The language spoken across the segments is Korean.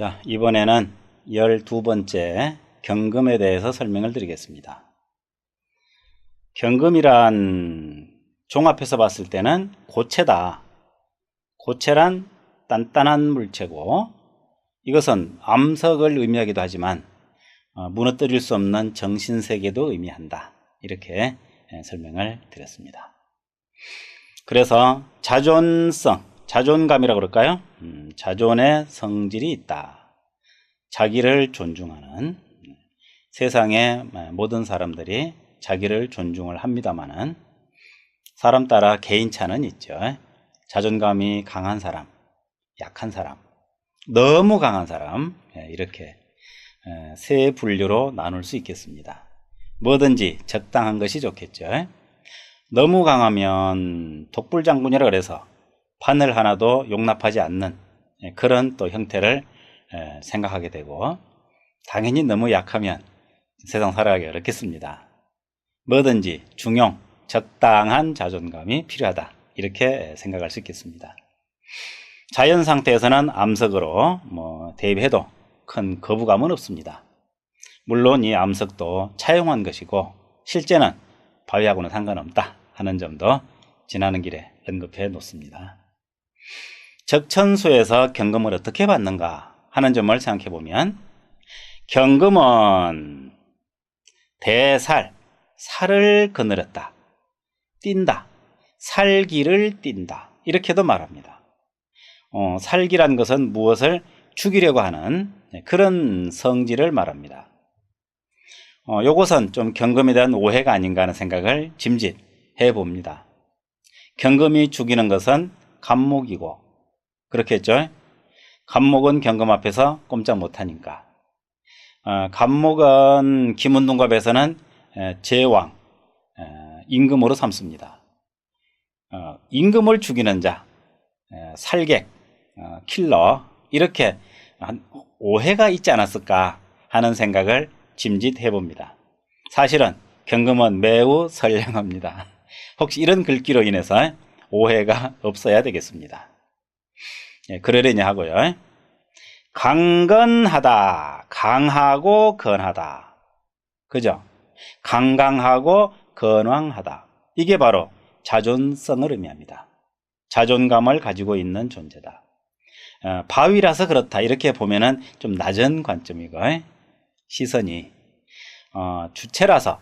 자, 이번에는 12번째 경금에 대해서 설명을 드리겠습니다. 경금이란 종합해서 봤을 때는 고체다. 고체란 단단한 물체고, 이것은 암석을 의미하기도 하지만 무너뜨릴 수 없는 정신세계도 의미한다. 이렇게 설명을 드렸습니다. 그래서 자존성, 자존감이라고 그럴까요? 자존의 성질이 있다. 자기를 존중하는, 세상의 모든 사람들이 자기를 존중을 합니다마는 사람 따라 개인차는 있죠. 자존감이 강한 사람, 약한 사람, 너무 강한 사람, 이렇게 세 분류로 나눌 수 있겠습니다. 뭐든지 적당한 것이 좋겠죠. 너무 강하면 독불장군이라 그래서 판을 하나도 용납하지 않는 그런 또 형태를 생각하게 되고, 당연히 너무 약하면 세상 살아가기 어렵겠습니다. 뭐든지 중용, 적당한 자존감이 필요하다. 이렇게 생각할 수 있겠습니다. 자연 상태에서는 암석으로 대입해도 큰 거부감은 없습니다. 물론 이 암석도 차용한 것이고 실제는 바위하고는 상관없다 하는 점도 지나는 길에 언급해 놓습니다. 적천수에서 경금을 어떻게 받는가 하는 점을 생각해 보면, 경금은 대살, 살을 거느렸다, 띈다, 살기를 띈다, 이렇게도 말합니다. 살기란 것은 무엇을 죽이려고 하는 그런 성질을 말합니다. 요것은 좀 경금에 대한 오해가 아닌가 하는 생각을 짐짓해 봅니다. 경금이 죽이는 것은 간목이고, 그렇겠죠? 간목은 경금 앞에서 꼼짝 못하니까. 간목은 김운동갑에서는 제왕, 임금으로 삼습니다. 임금을 죽이는 자, 살객, 킬러, 이렇게 오해가 있지 않았을까 하는 생각을 짐짓해 봅니다. 사실은 경금은 매우 선량합니다. 혹시 이런 글귀로 인해서 오해가 없어야 되겠습니다. 그러려니 하고요. 강건하다, 강하고 건하다, 그죠? 강강하고 건왕하다, 이게 바로 자존성을 의미합니다. 자존감을 가지고 있는 존재다. 바위라서 그렇다 이렇게 보면은 좀 낮은 관점이고, 시선이 주체라서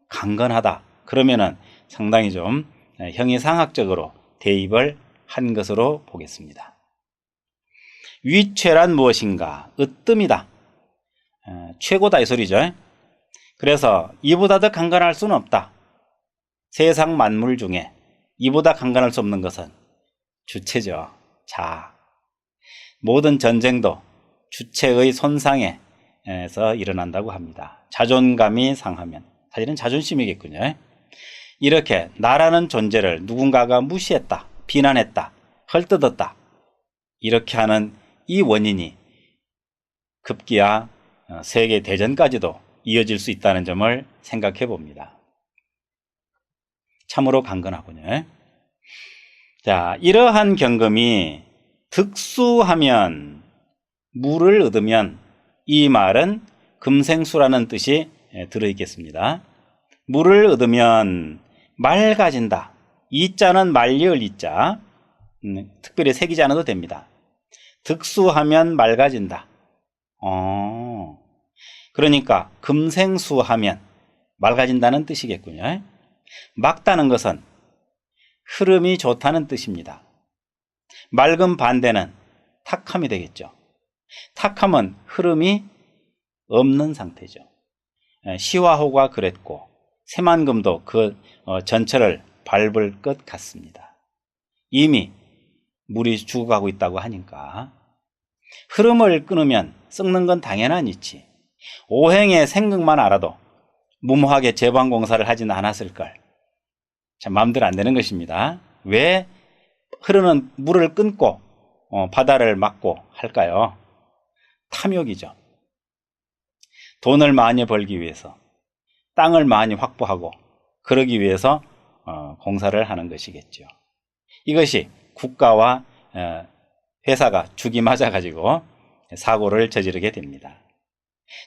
강건하다 그러면은 상당히 좀 형이상학적으로 대입을 한 것으로 보겠습니다. 위최란 무엇인가? 으뜸이다. 최고다 이 소리죠. 그래서 이보다 더 강건할 수는 없다. 세상 만물 중에 이보다 강건할 수 없는 것은 주체죠. 자, 모든 전쟁도 주체의 손상에서 일어난다고 합니다. 자존감이 상하면, 사실은 자존심이겠군요. 이렇게 나라는 존재를 누군가가 무시했다, 비난했다, 헐뜯었다, 이렇게 하는 이 원인이 급기야 세계 대전까지도 이어질 수 있다는 점을 생각해 봅니다. 참으로 강건하군요. 자, 이러한 경금이 득수하면, 물을 얻으면, 이 말은 금생수라는 뜻이 들어있겠습니다. 물을 얻으면 맑아진다. 이자는 말리을 이자, 특별히 새기지 않아도 됩니다. 득수하면 맑아진다. 그러니까 금생수하면 맑아진다는 뜻이겠군요. 맑다는 것은 흐름이 좋다는 뜻입니다. 맑은 반대는 탁함이 되겠죠. 탁함은 흐름이 없는 상태죠. 시화호가 그랬고 새만금도 그 전철을 밟을 것 같습니다. 이미 물이 죽어가고 있다고 하니까. 흐름을 끊으면 썩는 건 당연한 이치. 오행의 생극만 알아도 무모하게 제방공사를 하진 않았을걸. 참 마음대로 안 되는 것입니다. 왜 흐르는 물을 끊고 바다를 막고 할까요? 탐욕이죠. 돈을 많이 벌기 위해서, 땅을 많이 확보하고 그러기 위해서 공사를 하는 것이겠죠. 이것이 국가와 회사가 죽이 맞아가지고 사고를 저지르게 됩니다.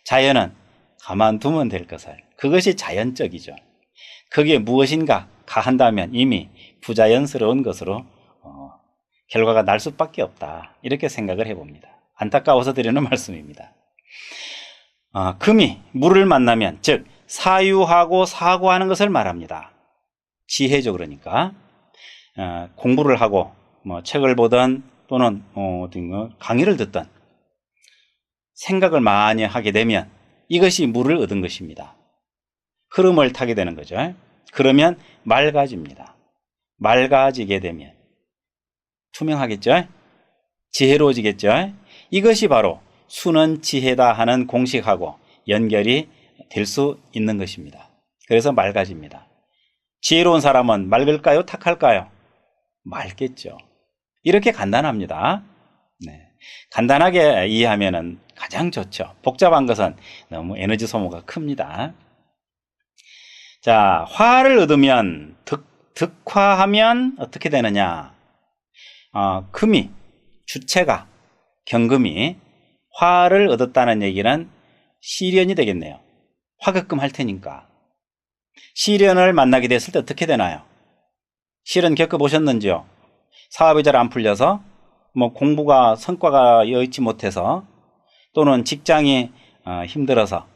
자연은 가만두면 될 것을, 그것이 자연적이죠. 그게 무엇인가 가한다면 이미 부자연스러운 것으로 결과가 날 수밖에 없다, 이렇게 생각을 해봅니다. 안타까워서 드리는 말씀입니다. 금이 물을 만나면, 즉 사유하고 사고하는 것을 말합니다. 지혜죠. 그러니까 공부를 하고 책을 보든 또는 강의를 듣든 생각을 많이 하게 되면 이것이 물을 얻은 것입니다. 흐름을 타게 되는 거죠. 그러면 맑아집니다. 맑아지게 되면 투명하겠죠? 지혜로워지겠죠? 이것이 바로 수는 지혜다 하는 공식하고 연결이 될 수 있는 것입니다. 그래서 맑아집니다. 지혜로운 사람은 맑을까요? 탁할까요? 맑겠죠. 이렇게 간단합니다. 네. 간단하게 이해하면 가장 좋죠. 복잡한 것은 너무 에너지 소모가 큽니다. 자, 화를 얻으면 득화하면 어떻게 되느냐? 금이, 주체가, 경금이 화를 얻었다는 얘기는 시련이 되겠네요. 화급금 할 테니까. 시련을 만나게 됐을 때 어떻게 되나요? 시련 겪어보셨는지요? 사업이 잘 안 풀려서, 공부가 성과가 여의치 못해서, 또는 직장이 힘들어서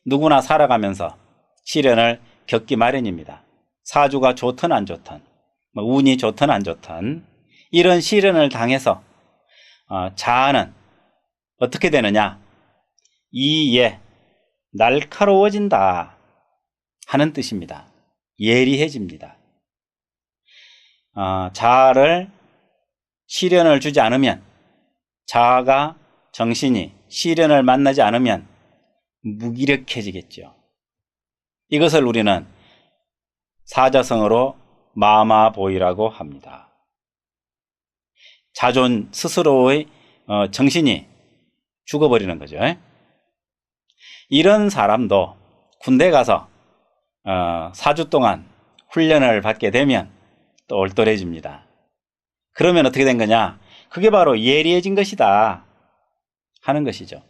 누구나 살아가면서 시련을 겪기 마련입니다. 사주가 좋든 안 좋든, 운이 좋든 안 좋든 이런 시련을 당해서 자아는 어떻게 되느냐? 이예, 날카로워진다 하는 뜻입니다. 예리해집니다. 자아를 시련을 주지 않으면, 자아가, 정신이 시련을 만나지 않으면 무기력해지겠죠. 이것을 우리는 사자성어로 마마보이라고 합니다. 자존 스스로의 정신이 죽어버리는 거죠. 이런 사람도 군대 가서 4주 동안 훈련을 받게 되면 또 올돌해집니다. 그러면 어떻게 된 거냐? 그게 바로 예리해진 것이다 하는 것이죠.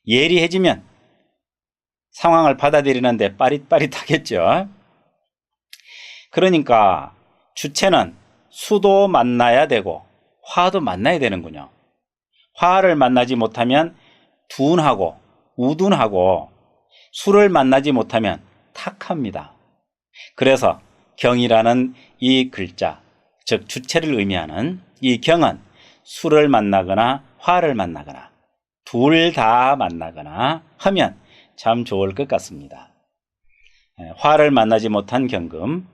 예리해지면 상황을 받아들이는데 빠릿빠릿하겠죠. 그러니까 주체는 수도 만나야 되고 화도 만나야 되는군요. 화를 만나지 못하면 둔하고 우둔하고, 수를 만나지 못하면 탁합니다. 그래서 경이라는 이 글자, 즉 주체를 의미하는 이 경은 수를 만나거나 화를 만나거나 둘 다 만나거나 하면 참 좋을 것 같습니다. 화를 만나지 못한 경금,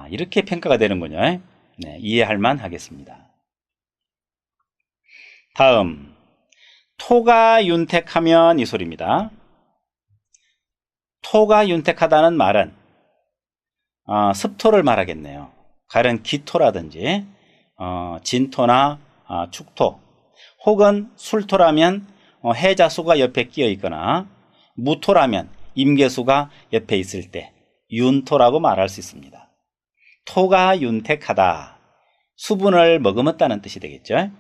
이렇게 평가가 되는군요. 네, 이해할 만 하겠습니다. 다음, 토가 윤택하면 이 소리입니다. 토가 윤택하다는 말은 습토를 말하겠네요. 가령 기토라든지 진토나 축토, 혹은 술토라면 해자수가 옆에 끼어 있거나 무토라면 임계수가 옆에 있을 때 윤토라고 말할 수 있습니다. 토가 윤택하다, 수분을 머금었다는 뜻이 되겠죠.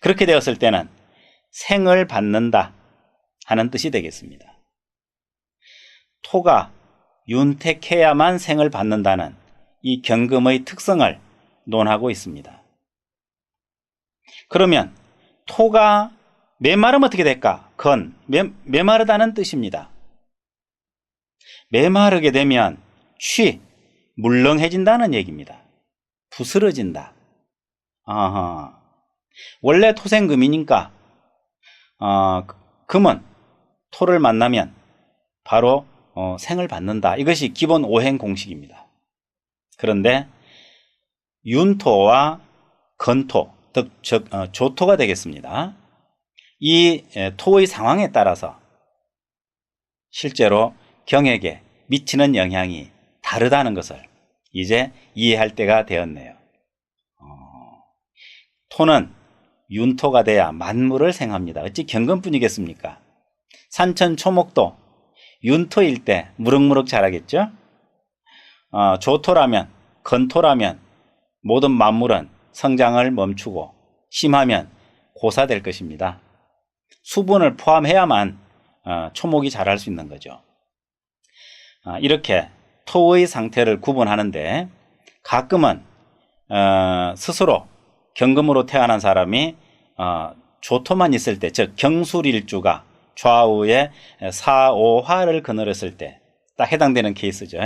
그렇게 되었을 때는 생을 받는다 하는 뜻이 되겠습니다. 토가 윤택해야만 생을 받는다는 이 경금의 특성을 논하고 있습니다. 그러면 토가 메마르면 어떻게 될까? 메마르다는 뜻입니다. 메마르게 되면 물렁해진다는 얘기입니다. 부스러진다. 원래 토생금이니까 금은 토를 만나면 바로 생을 받는다. 이것이 기본 오행 공식입니다. 그런데 윤토와 건토, 즉 조토가 되겠습니다. 이 토의 상황에 따라서 실제로 경에게 미치는 영향이 다르다는 것을 이제 이해할 때가 되었네요. 토는 윤토가 돼야 만물을 생합니다. 어찌 경금뿐이겠습니까? 산천 초목도 윤토일 때 무럭무럭 자라겠죠? 조토라면, 건토라면 모든 만물은 성장을 멈추고 심하면 고사될 것입니다. 수분을 포함해야만 초목이 자랄 수 있는 거죠. 이렇게 토의 상태를 구분하는데 가끔은 스스로 경금으로 태어난 사람이 조토만 있을 때, 즉 경술일주가 좌우에 4, 5화를 거느렸을 때 딱 해당되는 케이스죠.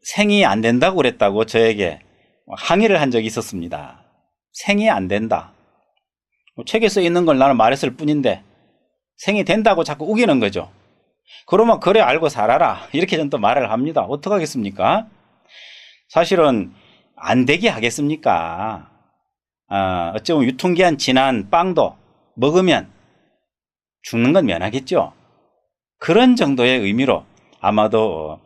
생이 안 된다고 그랬다고 저에게 항의를 한 적이 있었습니다. 생이 안 된다. 책에 써 있는 걸 나는 말했을 뿐인데 생이 된다고 자꾸 우기는 거죠. 그러면 그래 알고 살아라. 이렇게 저는 또 말을 합니다. 어떡하겠습니까? 사실은 안 되게 하겠습니까? 어쩌면 유통기한 지난 빵도 먹으면 죽는 건 면하겠죠. 그런 정도의 의미로 아마도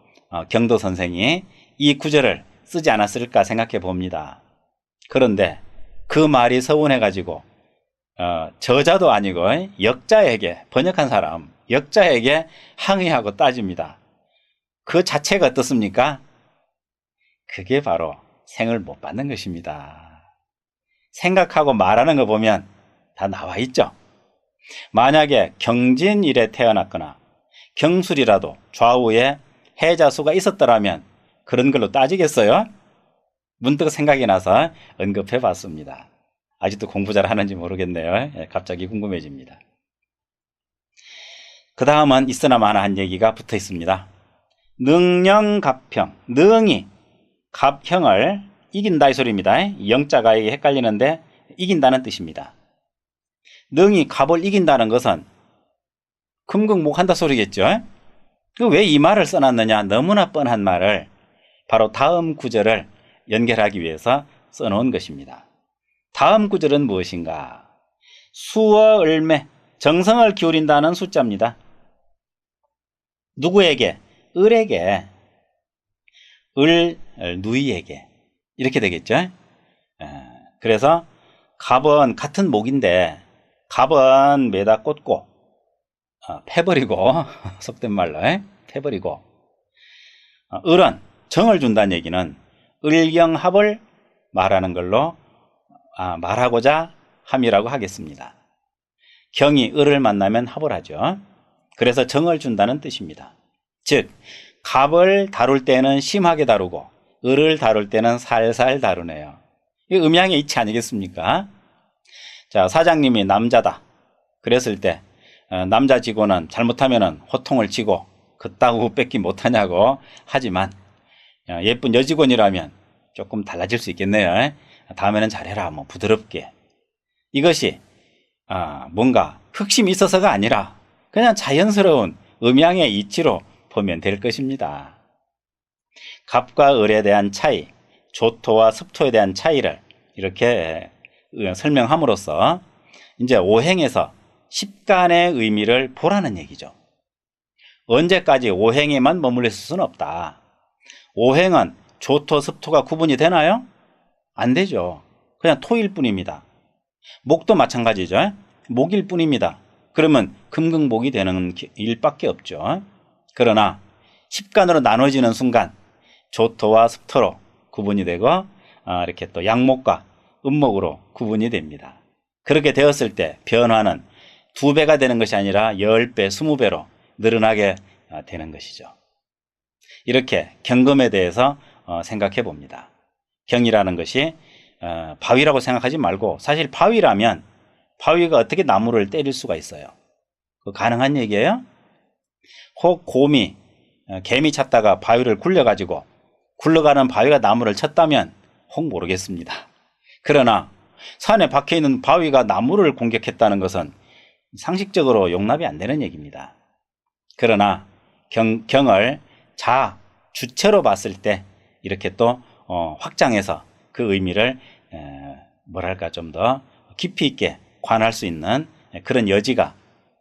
경도 선생이 이 구절을 쓰지 않았을까 생각해 봅니다. 그런데 그 말이 서운해 가지고 저자도 아니고 역자에게, 번역한 사람 역자에게 항의하고 따집니다. 그 자체가 어떻습니까? 그게 바로 생을 못 받는 것입니다. 생각하고 말하는 거 보면 다 나와 있죠. 만약에 경진일에 태어났거나 경술이라도 좌우에 해자수가 있었더라면 그런 걸로 따지겠어요? 문득 생각이 나서 언급해 봤습니다. 아직도 공부 잘 하는지 모르겠네요. 갑자기 궁금해집니다. 그 다음은 있으나 마나 한 얘기가 붙어 있습니다. 능령갑형, 능이 갑형을 이긴다 이 소리입니다. 영자가 이게 헷갈리는데 이긴다는 뜻입니다. 능이 갑을 이긴다는 것은 금극목한다 소리겠죠. 왜 이 말을 써놨느냐? 너무나 뻔한 말을 바로 다음 구절을 연결하기 위해서 써놓은 것입니다. 다음 구절은 무엇인가? 수어 을매, 정성을 기울인다는 숫자입니다. 누구에게? 을에게, 누이에게 이렇게 되겠죠. 그래서 갑은 같은 목인데 갑은 매다 꽂고 패버리고 속된 말로 패버리고, 을은 정을 준다는 얘기는 을경합을 말하는 걸로 말하고자 함이라고 하겠습니다. 경이 을을 만나면 합을 하죠. 그래서 정을 준다는 뜻입니다. 즉 갑을 다룰 때는 심하게 다루고 을을 다룰 때는 살살 다루네요. 이 음양의 이치 아니겠습니까? 자, 사장님이 남자다 그랬을 때 남자 직원은 잘못하면 호통을 치고 그따구 뺏기 못하냐고 하지만 예쁜 여직원이라면 조금 달라질 수 있겠네요. 다음에는 잘해라, 뭐 부드럽게. 이것이 뭔가 흑심이 있어서가 아니라 그냥 자연스러운 음양의 이치로 보면 될 것입니다. 갑과 을에 대한 차이, 조토와 습토에 대한 차이를 이렇게 설명함으로써 이제 오행에서 십간의 의미를 보라는 얘기죠. 언제까지 오행에만 머물러 있을 수는 없다. 오행은 조토, 습토가 구분이 되나요? 안 되죠. 그냥 토일 뿐입니다. 목도 마찬가지죠. 목일 뿐입니다. 그러면 금극목이 되는 일밖에 없죠. 그러나 십간으로 나눠지는 순간 조토와 습토로 구분이 되고 이렇게 또 양목과 음목으로 구분이 됩니다. 그렇게 되었을 때 변화는 2배가 되는 것이 아니라 10배, 20배로 늘어나게 되는 것이죠. 이렇게 경금에 대해서 생각해 봅니다. 경이라는 것이 바위라고 생각하지 말고, 사실 바위라면 바위가 어떻게 나무를 때릴 수가 있어요? 그거 가능한 얘기예요? 혹 곰이 개미 찾다가 바위를 굴려가지고 굴러가는 바위가 나무를 쳤다면 혹 모르겠습니다. 그러나 산에 박혀 있는 바위가 나무를 공격했다는 것은 상식적으로 용납이 안 되는 얘기입니다. 그러나 경을 주체로 봤을 때 이렇게 또 확장해서 그 의미를 뭐랄까 좀 더 깊이 있게 관할 수 있는 그런 여지가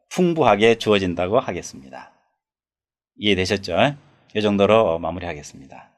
풍부하게 주어진다고 하겠습니다. 이해되셨죠? 이 정도로 마무리하겠습니다.